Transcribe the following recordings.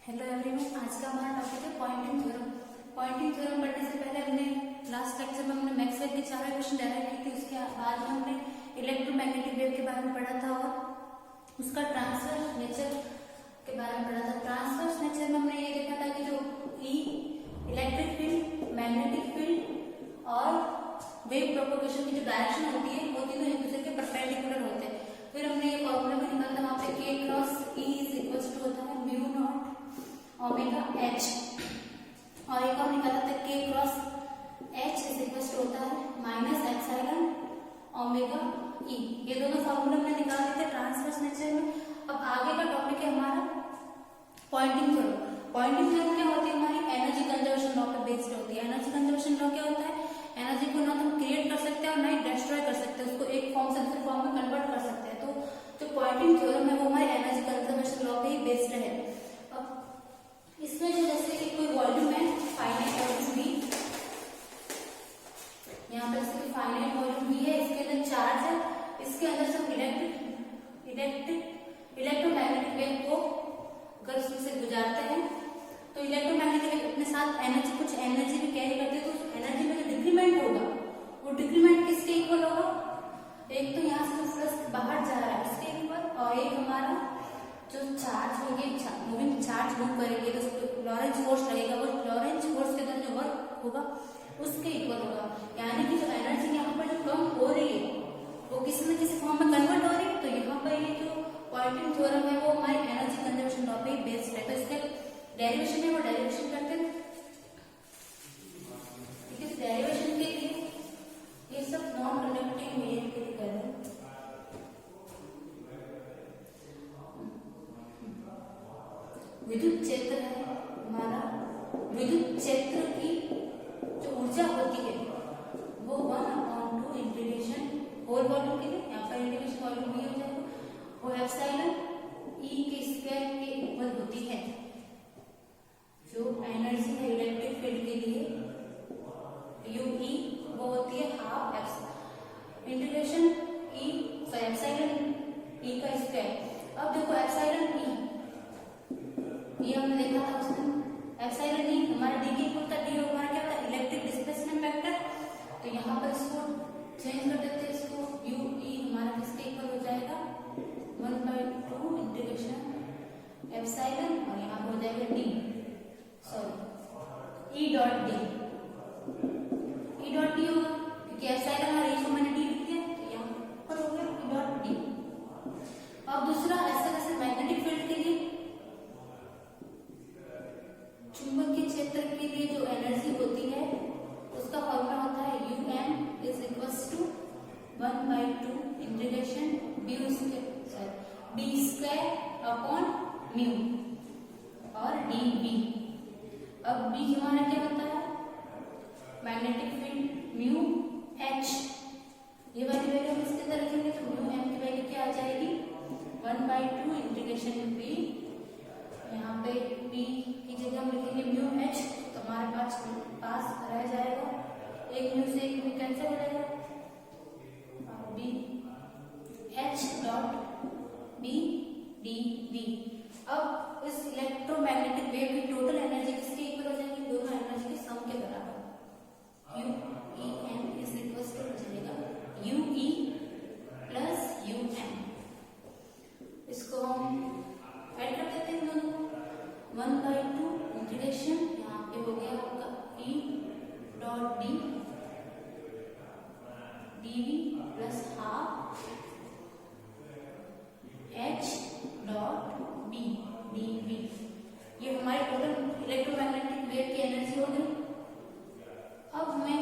Hello everyone, आज का हमारा टॉपिक है पॉइंटिंग थ्योरम। पॉइंटिंग थ्योरम पढ़ने से पहले हमने लास्ट लेक्चर में हमने मैक्सवेल के चार इक्वेशन डेराइव की थी। उसके बाद में हमने इलेक्ट्रोमैग्नेटिक वेव के बारे में पढ़ा था और उसका ट्रांसवर्स नेचर के बारे में पढ़ा था। ट्रांसवर्स नेचर में हमने ये देखा था कि जो इलेक्ट्रिक फील्ड, मैग्नेटिक फील्ड और वेव प्रोपोगेशन की जो डायरेक्शन होती है वो तीनों एक दूसरे के परपेंडिकुलर होते हैं। फिर हमने ये फॉर्मूला भी निकाला था, वहां पे K cross E is equal to होता है म्यू नॉट ओमेगा H, और एक और निकाला था K cross H is equal to होता है माइनस एप्सिलॉन ओमेगा E। ये दोनों फॉर्मूला हमने निकाल दिए थे ट्रांसवर्स नेचर में। अब आगे का टॉपिक है हमारा पॉइंटिंग थ्योरम। पॉइंटिंग थ्योरम क्या होती है? हमारी एनर्जी कंजर्वेशन लॉ पे बेस्ड होती है। एनर्जी कंजर्वेशन लॉ क्या होता है? एनर्जी को ना तो हम क्रिएट कर सकते हैं और ना ही डिस्ट्रॉय कर सकते हैं, उसको एक फॉर्म से दूसरे फॉर्म में कन्वर्ट कर सकते हैं। तो जो पॉइंटिंग थ्योरम है वो हमारे एनर्जी कंजर्वेशन लॉ पे ही बेस्ड है। अब इसमें जो जैसे कि कोई वॉल्यूम है फाइनाइट वॉल्यूम V, यहाँ पर जैसे कि फाइनाइट वॉल्यूम V है, इसके अंदर चार्ज है, इसके अंदर सब इलेक्ट्रोमैग्नेटिक वेव को अगर उसमें से गुजारते हैं तो इलेक्ट्रोमैग्नेटिक वेव अपने साथ एनर्जी, कुछ एनर्जी भी कैरी करते हैं। तो उस एनर्जी में जो डिक्रीमेंट होगा वो डिक्रीमेंट किसके इक्वल होगा? एक तो यहाँ से जो फ्लक्स बाहर जा रहा है इसके इक्वल, और एक हमारा जो चार्ज होंगे, मूविंग चार्ज मूव करेंगे तो उसको लॉरेंज फोर्स लगेगा, वो लॉरेंज फोर्स के अंदर जो वर्क होगा उसके इक्वल होगा। यानी कि जो एनर्जी यहाँ पर जो कम हो रही है वो किसी न किसी फॉर्म में कन्वर्ट हो रही है। तो यहाँ पर ये जो पॉइंटिंग थ्योरम है वो हमारी एनर्जी कंजर्वेशन लॉ पे ही बेस्ड है। तो इसके डेरिवेशन है वो डेरिवेशन करते हैं। इस डेरिवेशन के लिए ये सब नॉन कंडक्टिंग मीडियम के लिए कर रहे हैं। विद्युत क्षेत्र है हमारा, विद्युत क्षेत्र की जो ऊर्जा होती है वो 1/2 इंटीग्रेशन होल वॉल्यूम के लिए, यहाँ पर इंटीग्रेशन वॉल्यूम भी हो जाएगा, वो एप्सिलॉन E के स्क्वायर के इक्वल होती है। जो एनर्जी है इलेक्ट्रिक फील्ड के लिए UE वो होती है हाफ इंटीग्रेशन एप्सिलॉन E का स्क्वायर। अब देखो एप्सिलॉन E ये हमने देखा था उस दिन, एप्सिलॉन E हमारा D के इक्वल था। D हमारा क्या था? Electric displacement vector. तो यहाँ पर इसको चेंज कर देते हैं, इसको UE हमारा किसके इक्वल हो जाएगा? 1/2 इंटीग्रेशन एप्सिलॉन, और यहाँ पर हो जाएगा D, sorry E dot D होगा क्योंकि एप्सिलॉन और E को मैंने D लिख दिया, तो यहाँ पर हो गया E डॉट D। अब दूसरा ऐसा जैसे मैग्नेटिक फील्ड के लिए, चुंबकीय क्षेत्र के लिए जो एनर्जी होती है उसका फॉर्मूला होता है Um is equals to 1/2 integration D square upon mu और dV। अब B हमारा क्या होता है? मैग्नेटिक फील्ड म्यू H, ये वाली वैल्यू हम इसके अंदर रखेंगे तो म्यू M की वैल्यू क्या आ जाएगी? 1/2 इंटीग्रेशन B, यहाँ पे B की जगह हम लिखेंगे म्यू H, तो हमारे पास रह जाएगा एक म्यू से एक म्यू कैंसिल हो जाएगा, B H dot B dV। अब इस इलेक्ट्रोमैग्नेटिक वेव की टोटल एनर्जी किसके इक्वल हो जाएगी? दोनों एनर्जी के सम के बराबर। UEM इज इक्वल टू हो जाएगा UE प्लस UM। इसको हम ऐड कर देते हैं दोनों को, 1/2 इंटीग्रेशन, यहाँ पे हो गया आपका E dot D dV plus half H dot B dV। ये हमारी टोटल इलेक्ट्रोमैग्नेटिक वेव की एनर्जी हो गई। अब हमें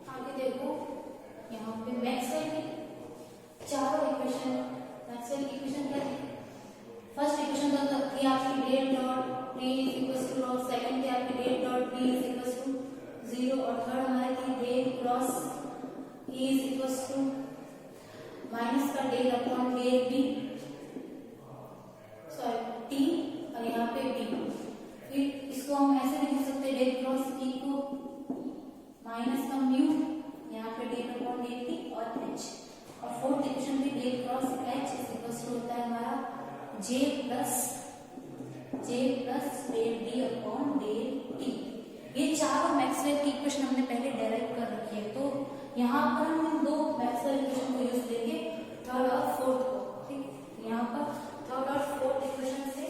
आगे देखो, यहाँ पे मैक्सवेल की चारों इक्वेशन, मैक्सवेल की इक्वेशन क्या थी? फर्स्ट इक्वेशन तो थी आपकी del dot D is equal to और सेकंड थी आपकी del dot D is equal to 0, और थर्ड हमारी थी del cross E is equal to minus का del upon del B, sorry T, और यहाँ पे B। फिर इसको हम ऐसे भी लिख सकते हैं डेल क्रॉस E को माइनस का म्यू, यहाँ पे डेल अपॉन डेल T और H। और फोर्थ इक्वेशन भी del cross H is equal to होता है हमारा J plus J plus del D upon del T. ये चारों मैक्सवेल की इक्वेशन हमने पहले डेराइव कर रखी है, तो यहाँ पर हम दो मैक्सवेल इक्वेशन को यूज करेंगे, थर्ड और फोर्थ को। ठीक, यहाँ पर थर्ड और फोर्थ इक्वेशन से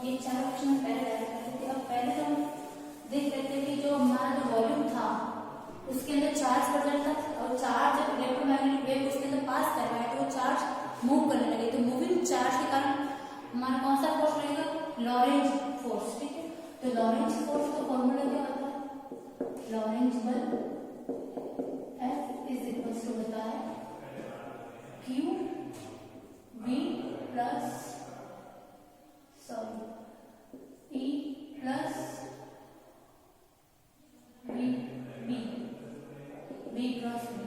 ये चार ऑप्शन पहले डायरेक्ट करते थे। अब पहले तो हम देख लेते हैं कि जो हमारा जो वॉल्यूम था उसके अंदर चार्ज प्रेजेंट था, और चार्ज जब इलेक्ट्रोमैग्नेटिक वेव उसके अंदर पास कर रहा है तो वो चार्ज मूव करने लगे, तो मूविंग चार्ज के कारण हमारा कौन सा फोर्स रहेगा, लॉरेंज फोर्स। ठीक है, तो लॉरेंज फोर्स का फॉर्मूला क्या होता है, लॉरेंज बल F इज इक्वल टू होता है Q V plus E plus V cross V।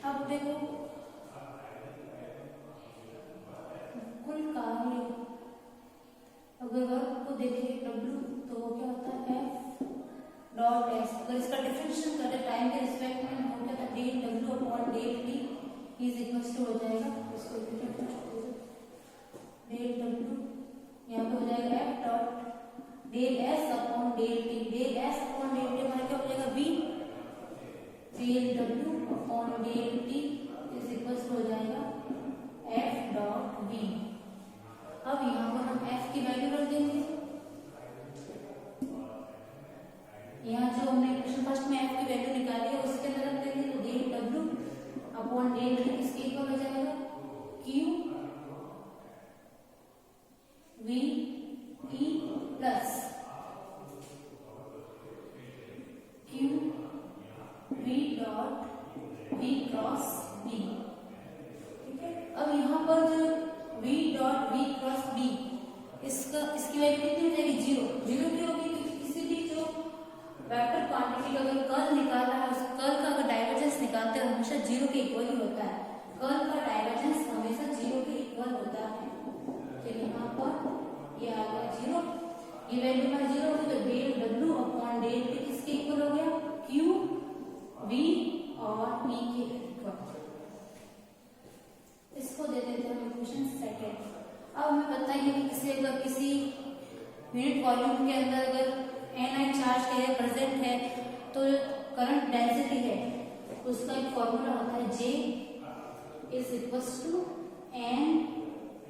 अब देखो कुल कार्य अगर वर्क को देखें W तो वो क्या होता है F डॉट S। अगर इसका डिफरेंशिएशन करें टाइम के रिस्पेक्ट में हो गया तो del W upon del T is equal to हो जाएगा, इसको डेल W यहाँ पे हो जाएगा F dot del S upon del T। Del S upon del T हमारा क्या हो जाएगा V del W upon del T is equal to हो जाएगा F डॉट V। अब यहाँ पर हम F की वैल्यू रख देंगे, यहाँ जो हमने क्वेश्चन फर्स्ट में F की वैल्यू निकाली है उसके अंदर रख देंगे, तो del W upon del T इसके इक्वल हो जाएगा Q V E plus Q V dot V cross B। ठीक है, अब यहाँ पर जो V dot V cross B इसकी वैल्यू कितनी हो जाएगी, जीरो। जीरो क्यों होगी, क्योंकि किसी भी जो वेक्टर क्वांटिटी का अगर कर्ल निकालना है उस कर्ल का अगर डाइवर्जेंस निकालते हैं हमेशा जीरो के इक्वल ही होता है, कर्ल का डाइवर्जेंस हमेशा जीरो के इक्वल होता है। तो यहाँ पर ये आ गया जीरो, ये वैल्यू हमारी जीरो होगी तो del W upon del T किसके इक्वल हो गया, Q V और E के इक्वल। इसको दे देते हैं इक्वेशन सेकंड। अब हमें पता है कि किसी यूनिट वॉल्यूम के अंदर अगर Ni चार्ज है प्रेजेंट है तो करंट डेंसिटी है उसका एक फॉर्मूला होता है J is equals to N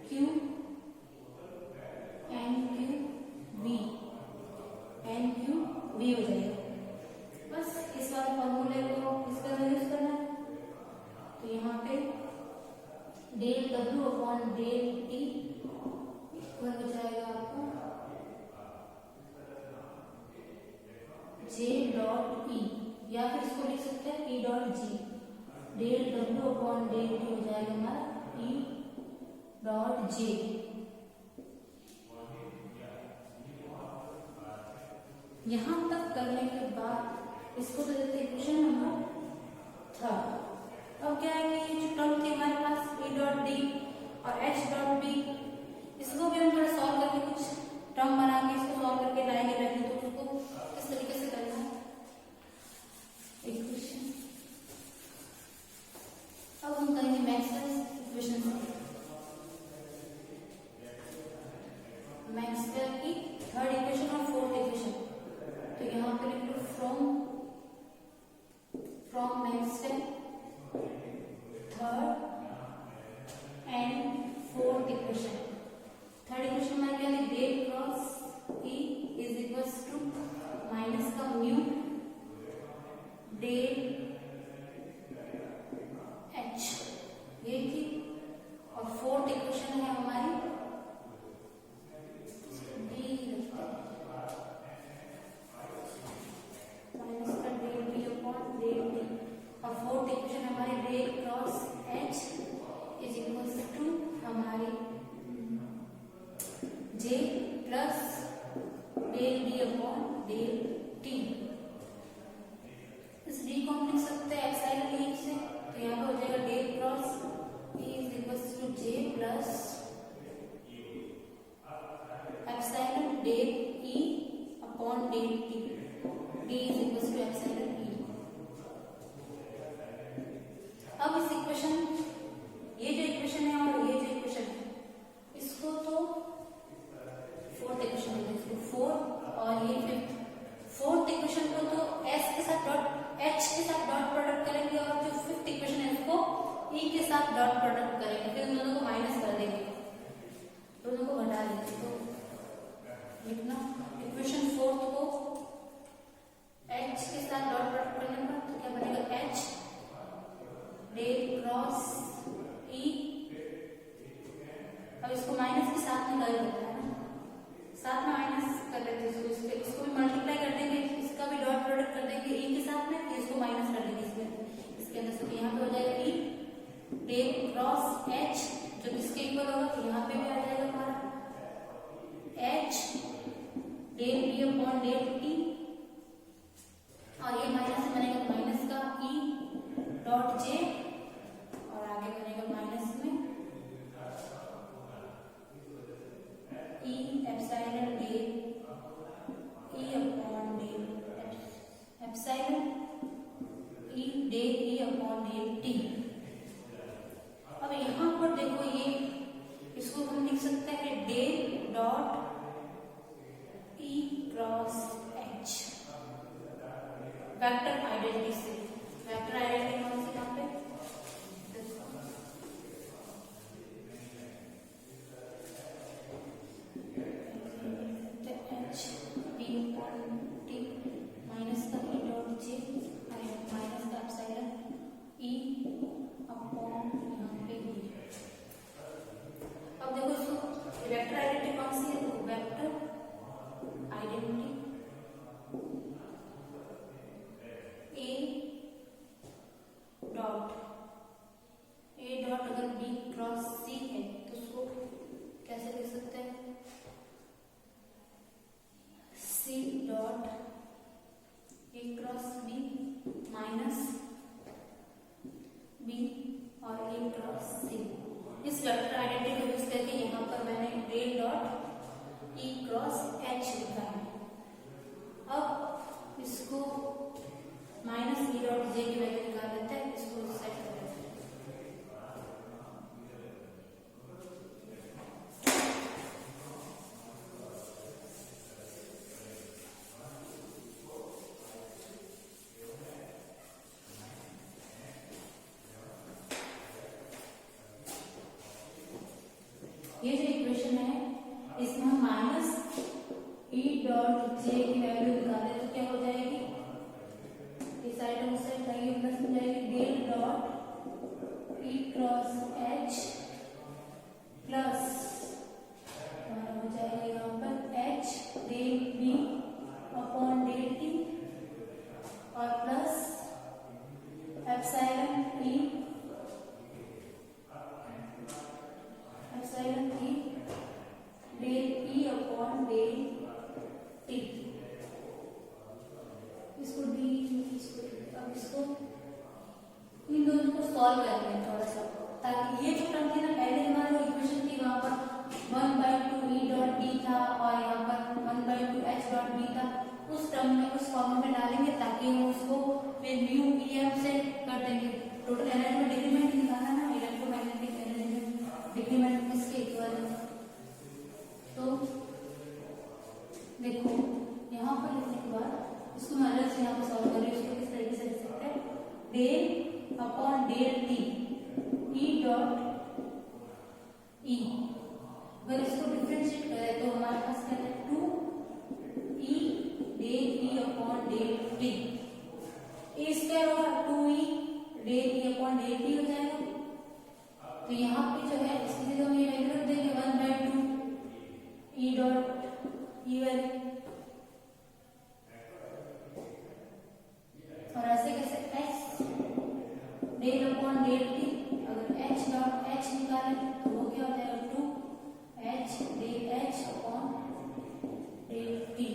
Q V हो जाएगा। बस इस वाले फॉर्मूले को इसका यूज करना है, तो यहाँ पे del W upon del T equal हो जाएगा आपको J डॉट E, या फिर इसको लिख सकते हैं P dot G। Del W upon del T हो जाएगा हमारा P डॉट J। यहाँ तक करने के बाद इसको दे देते हैं क्वेश्चन नंबर थर्ड। अब क्या है कि जो टर्म थी हमारे पास E डॉट D और H डॉट B, इसको भी हम थोड़ा सॉल्व करके कुछ टर्म बना के इसको सॉल्व करके लाएंगे वैल्यू, तो उसको किस तरीके से करना है इक्वेशन। अब हम करेंगे मैक्सवेल इक्वेशन, मैक्सवेल की थर्ड इक्वेशन और फोर्थ इक्वेशन। तो यहाँ पे लिख लो from Maxwell third and fourth equation. Third equation में क्या है, del cross E is equals to minus का म्यू डेल H, ये थी। और फोर्थ इक्वेशन है हमारी माइनस का del B upon del T, और फोर्थ इक्वेशन हमारी del cross H is equals to हमारी J plus del D upon del T। इस D को हम लिख सकते हैं एप्सिलॉन E से, तो यहाँ पर हो जाएगा del cross E is equals to J plus epsilon del E upon del T। D is equals to epsilon E equation, ये जो इक्वेशन है और ये जो इक्वेशन है, इसको तो फोर्थ इक्वेशन है, इसको फोर्थ और ये फिफ्थ। फोर्थ इक्वेशन को तो एच के साथ डॉट प्रोडक्ट करेंगे और जो फिफ्थ इक्वेशन है उसको ई के साथ डॉट प्रोडक्ट करेंगे, फिर उन दोनों को माइनस कर देंगे, दोनों को घटा देंगे। तो लिखना इक्वेशन फोर्थ को एच के साथ डॉट प्रोडक्ट करने पर तो क्या बनेगा, एच डेल क्रॉस ई। अब इसको माइनस के साथ में कर देता है ना, साथ में माइनस कर देते हैं, इसको भी मल्टीप्लाई कर देंगे, इसका भी डॉट प्रोडक्ट कर देंगे ई के साथ में, फिर इसको माइनस कर देंगे इसके अंदर से। यहाँ पे हो जाएगा ई डेल क्रॉस एच, जो किसके इक्वल होगा, तो यहाँ पे भी आ जाएगा हमारा H del B upon del T, और ये माइनस से बनेगा माइनस का ई डॉट जे, और आगे बनेगा माइनस में E epsilon del E upon del epsilon E del E upon del T. अब यहाँ पर देखो, ये इसको हम लिख सकते हैं del dot E cross H, vector identity से। वेक्टर आइडेंटिटी कौन सी यहाँ पे, H D upon T minus का ई डॉट जे माइनस का एप्सिलॉन ई अपॉन यहाँ पे डी। अब देखो इसको वेक्टर आइडेंटिटी कौन सी है, वेक्टर आइडेंटिटी ए डॉट अगर बी क्रॉस सी है तो उसको कैसे लिख सकते हैं, C dot A cross B minus B और ए क्रॉस सी। इस वेक्टर आइडेंटिटी को यूज करके यहाँ पर मैंने del dot E cross H लिखा है। अब इसको माइनस ई डॉट जे की वैल्यू निकाल लेते हैं, इसको सेट कर लेते हैं। ये जो इक्वेशन है इसमें हम माइनस ई डॉट जे की वैल्यू निकाले तो क्या हो जाएगी, इस साइड उस साइड जाएगी, प्लस हो जाएगी del dot E cross H plus हो जाएगा यहाँ पर H del B upon del T और plus epsilon E del E upon del T. इसको डी, अब इसको इन दोनों को सॉल्व करते हैं थोड़ा सा, ताकि ये जो टर्म थी ना, पहले हमारी इक्वेशन थी वहां पर 1/2 ई डॉट डी था और यहाँ पर 1/2 एच डॉट डी था, उस टर्म में उस फॉर्म में डालेंगे ताकि हम उसको फिर म्यू ई एम से कर देंगे। टोटल एनर्जी में डिक्रीमेंट निकालना ना, इलेक्ट्रोमैग्नेटिक एनर्जी में डिक्रीमेंट किसके इक्वल है। तो देखो यहाँ पर लिखने के बाद इसको मैं अलग से यहाँ पर सॉल्व करें, इसको किस तरीके से लिख सकते हैं, del upon del T E dot E. अगर इसको डिफरेंशिएट करें तो हमारे पास क्या है, 2 E del E upon del T, A square होगा 2 E del E upon del T हो जाएगा। तो यहाँ पे जो है इसकी जगह हम ये वैल्यू रख देंगे 1/2 ई डॉट ई वैल्यू, और ऐसे कैसे H del upon del T, अगर एच डॉट एच निकालें तो वो क्या हो जाएगा, 2 H del H upon del T.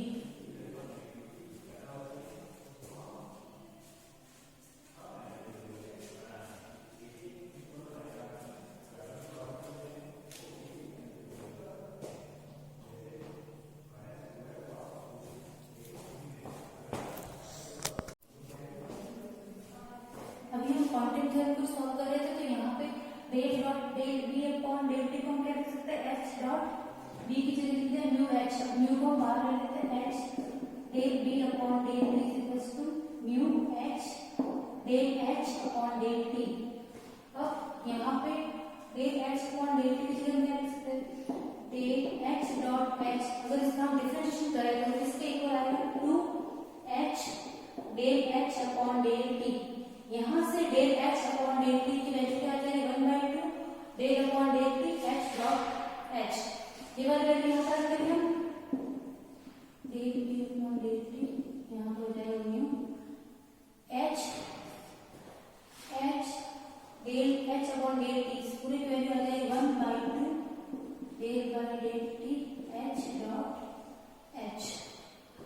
Del B upon del T को हम क्या लिख सकते हैं, एच डॉट बी की जगह लिखते हैं म्यू एच, म्यू को बाहर ले लेते हैं, H del B upon del T is equals to mu H del H upon del T. अब यहाँ पे del H upon del T की जगह क्या लिख सकते हैं, डेल एच डॉट एच, अगर इसका हम डिफरेंशिएशन करें तो किसके इक्वल आएगा, two H del H upon del T. यहाँ से del H upon del T की वैल्यू क्या आ जाएगी, 1/2 del upon del T H dot H. ये वाली वैल्यू यहाँ पर रखेंगे हम, del T upon del T यहाँ पर हो जाएगा mu H H del H upon del T, इस पूरी की वैल्यू आ जाएगी 1/2 del by del T H dot H.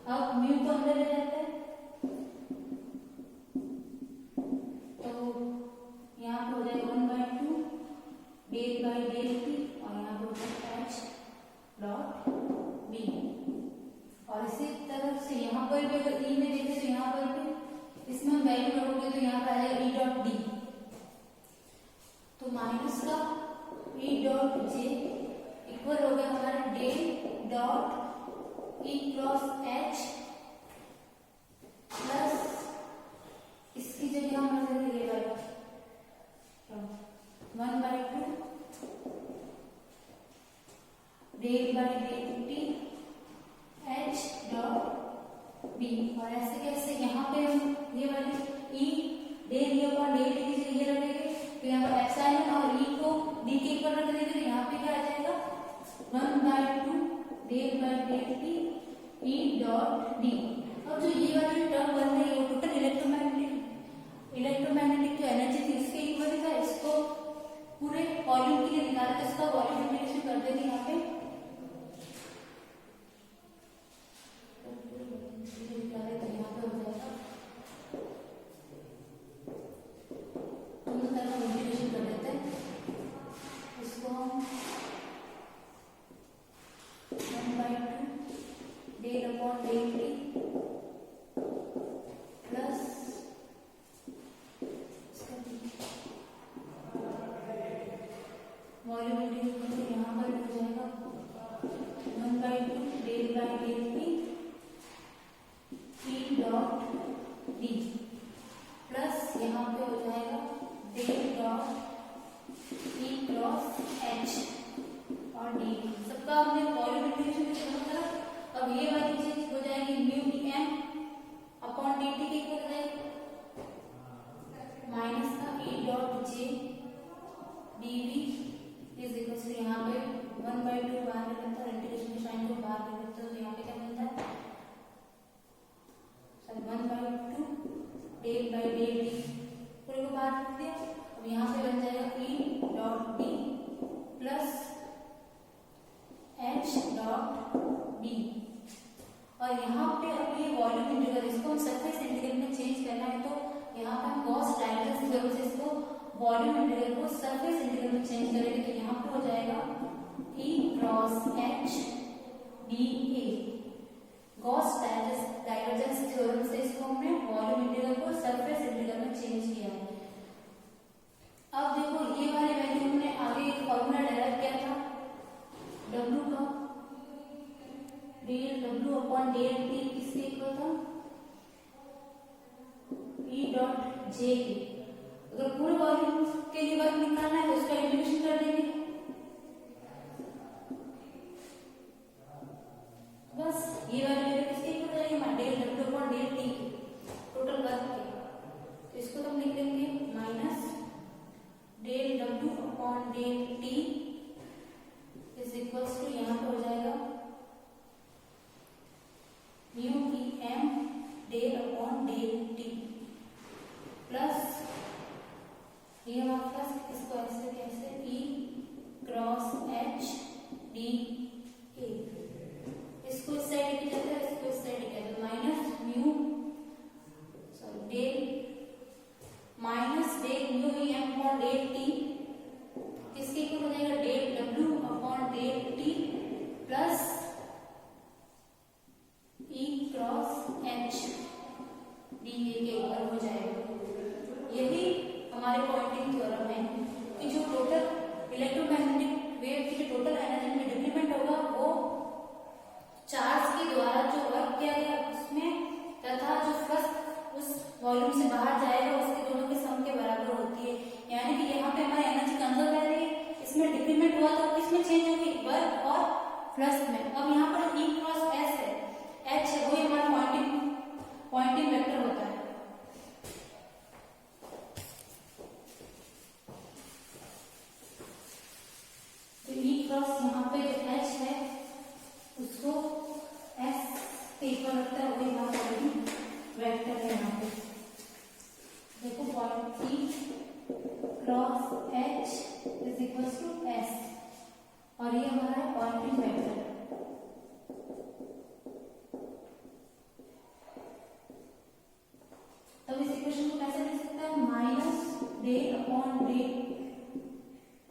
अब म्यू को अंदर ले जाते हैं तो यहाँ पर हो जाएगा 1/2 डेल बाय डेल टी और यहाँ पर हो जाएगा एच डॉट बी। और इसी तरह से यहाँ पर भी अगर ई में देखें तो यहाँ पर भी इसमें वैल्यू रखोगे तो यहाँ पर आ जाएगा ई डॉट डी, तो माइनस का ई डॉट जे इक्वल हो गया हमारा del dot E cross H plus इसकी जगह हम रखेंगे ये वाला 1/2 del by del T H dot B. और ऐसे कैसे यहाँ पे हम ये वाली E del E upon del T की जगह ये रखेंगे तो यहाँ पर एप्सिलॉन और ई को डी के इक्वल रख देंगे तो यहाँ पे क्या आ जाएगा 1/2 del by del T E dot D. अब जो ये वाली टर्म बन रही है वो टोटल इलेक्ट्रोमैग्नेटिक जो एनर्जी थी उसके इक्वल था, इसको पूरे वॉल्यूम के लिए निकाला तो इसका वॉल्यूम इंटीग्रेशन कर देंगे यहाँ पे, वॉल्यूम इंटीग्रेशन यहाँ पर हो जाएगा 1/2 del by del T E dot D plus यहाँ पे हो जाएगा del dot E cross H और डी। सबका हमने वॉल्यूम इंटीग्रेशन खत्म करा। अब ये वाली चीज हो जाएगी mu D M upon D T की इक्वल हो जाएगी माइनस का E dot J D V is equal to यहाँ पे 1/2 बाहर निकलता है, इंटीग्रेशन के साइन को बाहर निकलता है तो यहाँ पे क्या बनता है, sorry 1/2 del by del T पूरे को बाहर रख दिया। अब यहाँ पे बन जाएगा E dot D plus H dot B. और यहाँ पे अब ये वॉल्यूम इंटीग्रल इसको हम सरफेस इंटीग्रल में चेंज करना है तो यहाँ पे हम गॉस डायवर्जेंस की जरूरत से इसको वॉल्यूम इंटीग्रल को सरफेस इंटीग्रल में चेंज करेंगे तो यहाँ पे हो जाएगा E cross H D A. Gauss divergence theorem से इसको हमने वॉल्यूम इंटीग्रल को सरफेस इंटीग्रल में चेंज किया है। अब देखो ये वाली वैल्यू हमने आगे एक फॉर्मूला डेराइव किया था W का, del W upon del T किसके इक्वल था, ई डॉट जे के। अगर पूरे वॉल्यूम के लिए वर्क निकालना है तो उसका इंटीग्रेशन कर देंगे, बस ये वाली वैल्यू किसके इक्वल जाएगी, del W upon del T total work के। तो इसको हम लिख देंगे minus del W upon del T is equals to यहाँ पे हो जाएगा mu E M del upon del T plus ये हमारे पास इसको ऐसे कैसे E cross H D A, इसको इस साइड की जाता है इसको इस साइड की जाता है minus mu sorry del mu E M upon del T किसके इक्वल हो जाएगा, del W upon del T plus E cross H D A के इक्वल हो जाएगा। यही हमारे पॉइंटिंग थ्योरम है कि जो टोटल होता है वही हमारा पॉइंटिंग वेक्टर है। यहाँ पे देखो point P cross H is equal to S और ये हमारा है पॉइंटिंग वेक्टर। तो इस इक्वेशन को कैसे लिख सकते हैं, minus del upon del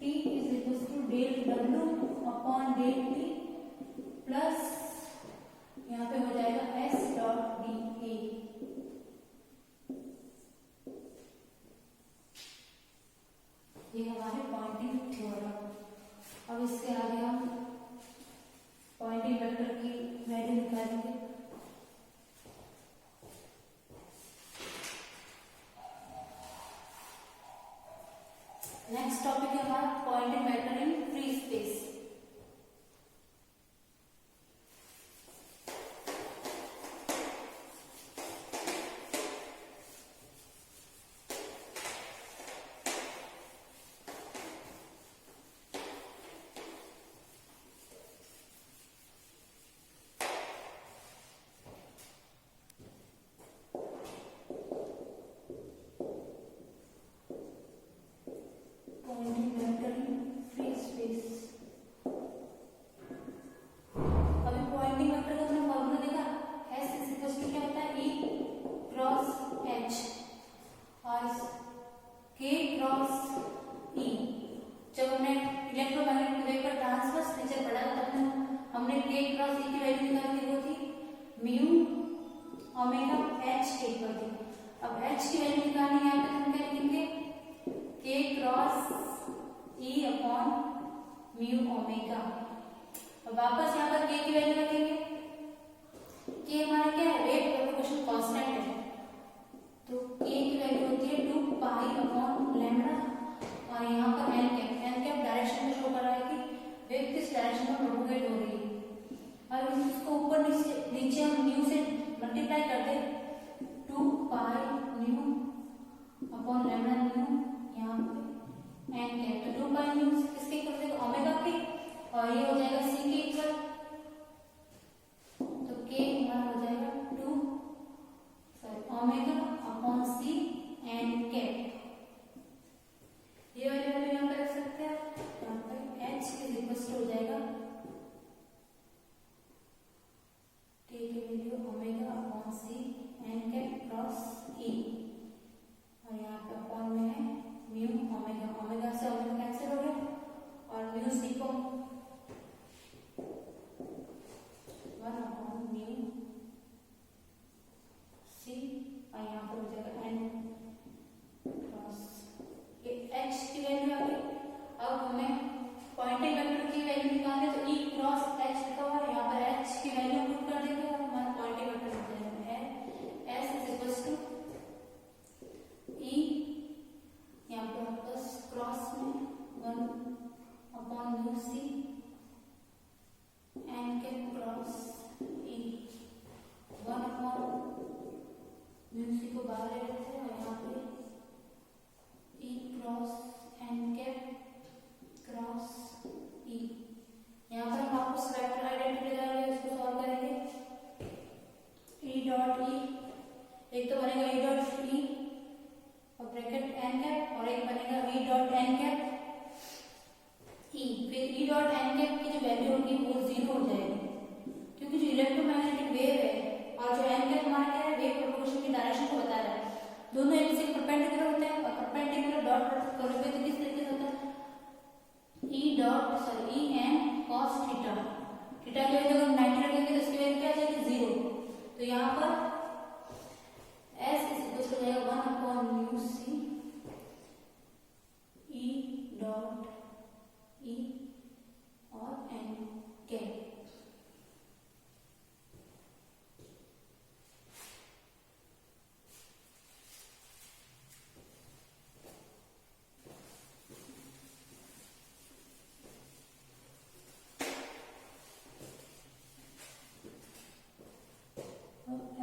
T is equal to del W upon del T plus यहाँ पे हो जाएगा S डॉट डी ए। ये हमारे पॉइंटिंग थ्योरम। अब इसके आगे हम पॉइंटिंग वेक्टर की वैल्यू निकालेंगे। नेक्स्ट टॉपिक है हमारा Poynting vector in free space. अब H की वैल्यू निकालनी है तो हम क्या लिखेंगे, K cross E upon mu omega. अब वापस यहाँ पर K की वैल्यू रखेंगे। K हमारा क्या है, वेव प्रोपगेशन कांस्टेंट है, तो K की वैल्यू होती है 2 पाई अपॉन लैम्डा और यहाँ पर n कैप डायरेक्शन में शो कर रहा है कि वेव किस डायरेक्शन में प्रोपगेट हो रही है। और इसको ऊपर नीचे हम न्यू से मल्टीप्लाई कर दे 2 pi nu upon lambda new यहाँ पे n कैप, तो 2 पाई न्यू किसके इक्वल हो जाएगा, ओमेगा के, और ये हो जाएगा c के इक्वल, तो k हमारा हो जाएगा 2 omega upon c n cap. ये वाली वैल्यू यहाँ पर रख सकते हैं, यहाँ पर h इज इक्वल हो जाएगा k की value omega upon c n cap cross e, और यहाँ पे अपॉन में है म्यू ओमेगा, ओमेगा से ओमेगा कैंसिल हो गया और म्यू c को 1 अपॉन म्यू c और यहाँ पर हो जाएगा n क्रॉस h की वैल्यू आ गई। अब हमें पॉइंटिंग वेक्टर की वैल्यू निकालनी है, तो e क्रॉस h लिखा हुआ है, यहाँ पर h की वैल्यू पुट कर देंगे और हमारा पॉइंटिंग वेक्टर हो जाएगा s is equal to e, यहाँ पर वापस क्रॉस में 1 अपॉन म्यू c n के cross e, 1 upon mu c को बाहर ले लेते हैं और यहाँ पे e cross n cap cross e। यहाँ पर हम वापस वेक्टर आइडेंटिटी लगाएंगे, उसको सॉल्व करेंगे। e डॉट e, एक तो बनेगा e डॉट e और ब्रैकेट n कैप, और एक बनेगा e dot n cap e। फिर e डॉट n कैप की जो वैल्यू होगी वो 0 हो जाएगी, क्योंकि जो इलेक्ट्रोमैग्नेटिक वेव है और जो n कैप हमारा क्या है, वेव प्रोपगेशन की डायरेक्शन को बता रहा है, दोनों एक दूसरे के परपेंडिकुलर होते हैं, और परपेंडिकुलर डॉट करोगे तो किस तरीके से होता है, e n cos theta, theta की वैल्यू अगर 90 रखेंगे तो इसकी वैल्यू क्या आ जाएगी 0, तो यहाँ पर s इज इक्वल टू जाएगा 1 upon mu c e dot e और n cap.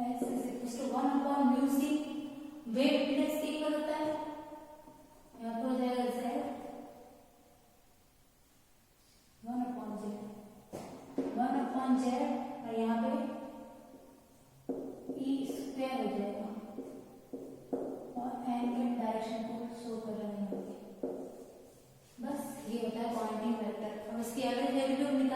S is equals to 1 upon mu c, wave impedance c equal होता है, यहाँ पर हो जाएगा z 1 upon z और यहाँ पे उसकी एवरेज वैल्यू भी हमने